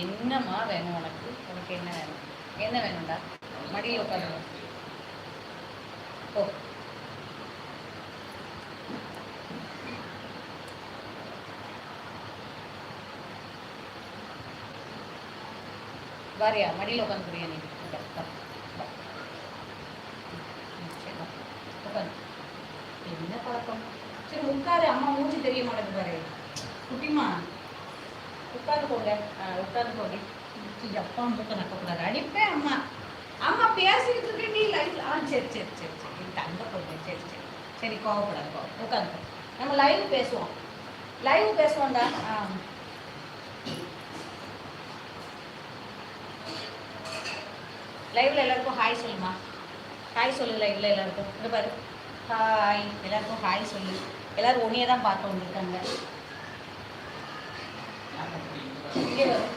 என்னம்மா வேணும் உனக்கு? உனக்கு என்ன வேணும்? என்ன வேணும்டா? மடியில் உட்காந்து ஓ. வாரியா மடியில் உட்காந்து பிரியாணி என்ன பழக்கம்? சரி உட்காரு, அம்மா மூச்சு தெரிய மாட்டேங்குது பாரு. குட்டிமா உட்காந்து போங்க, உட்காந்து போங்க. அப்பா மூக்க நக்கக்கூடாது, அடிப்பேன். அம்மா அம்மா பேசிக்கிட்டு இருக்க நீ லைவ். சரி சரி சரி சரி தங்க போங்க. சரி சரி சரி கோவப்படாது, உட்காந்து நம்ம லைவ் பேசுவோம், லைவ் பேசுவோம்டா. லைவ்ல எல்லாருக்கும் ஹாய் சொல்லுமா. ஹாய் சொல்லு லைவ்ல எல்லாருக்கும். இங்கே பாரு, ஹாய் எல்லாருக்கும் ஹாய் சொல்லு. எல்லாரும் ஒன்றையே தான் பார்க்க வந்துருக்காங்க. இங்கே வரும்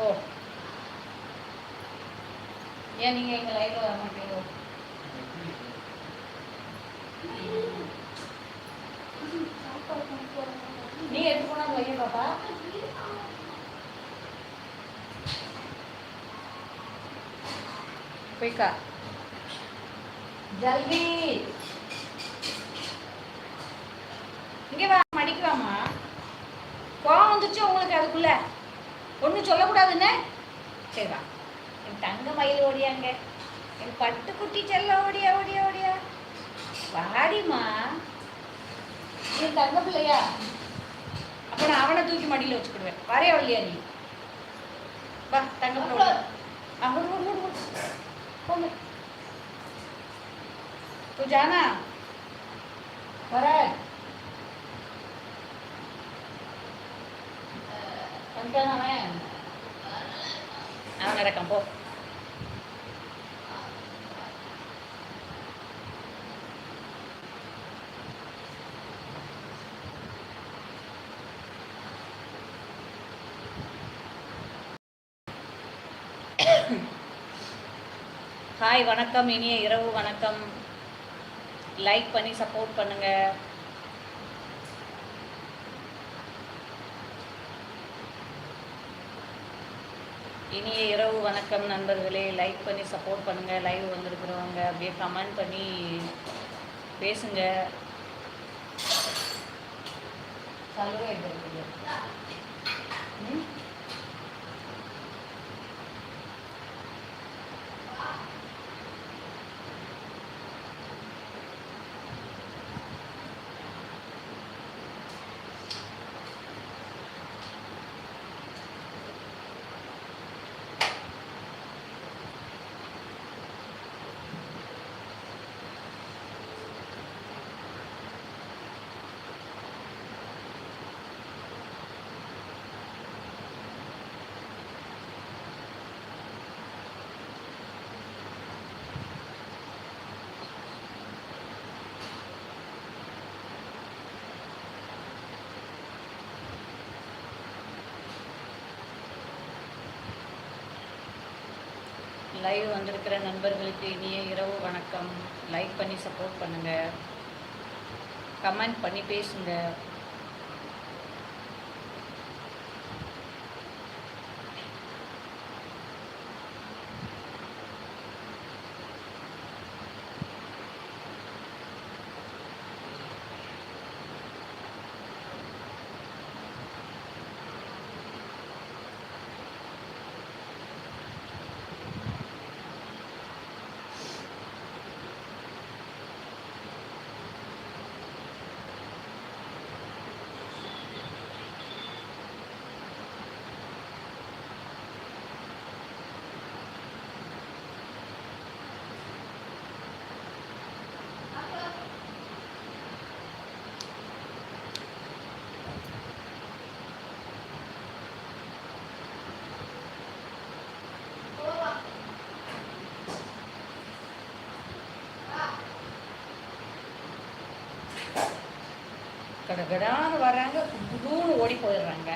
ஓ. ஏன் நீங்கள் எங்கள் லைவ்ல வர மாட்டீங்களோ? நீ எடுத்து போனால் வைய பாப்பா. போய்க்கா ஜல்தி. இங்கே வா, மடிக்கு வாமா. கோவம் வந்துச்சு உங்களுக்கு அதுக்குள்ள ஒன்றும் சொல்லக்கூடாதுன்னு. சரி வா, என் தங்க மயில் ஓடியாங்க, என் பட்டுக்குட்டி செல்ல ஓடியா ஓடியா ஓடியா. வாடிமா, என் தங்க பிள்ளையா. அப்போ நான் அவனை தூக்கி மடியில் வச்சுக்கிடுவேன். வரையா இல்லையா நீ? வா தங்க பிள்ளை. போங்க तू जाना அவன் நடக்கான் போ. ஹாய் வணக்கம், இனிய இரவு வணக்கம். லைக் பண்ணி சப்போர்ட் பண்ணுங்க. இனிய இரவு வணக்கம் நண்பர்களே. லைக் பண்ணி சப்போர்ட் பண்ணுங்க. லைவ் வந்திருக்கிறவங்க அப்படியே கமெண்ட் பண்ணி பேசுங்க. சலுகை எடுத்துருக்கு. லைவ் வந்திருக்கிற நண்பர்களுக்கு இனிய இரவு வணக்கம். லைக் பண்ணி சப்போர்ட் பண்ணுங்கள், கமெண்ட் பண்ணி பேசுங்க. கடகடான்னு வராங்க, குடுன்னு ஓடி போயிடுறாங்க.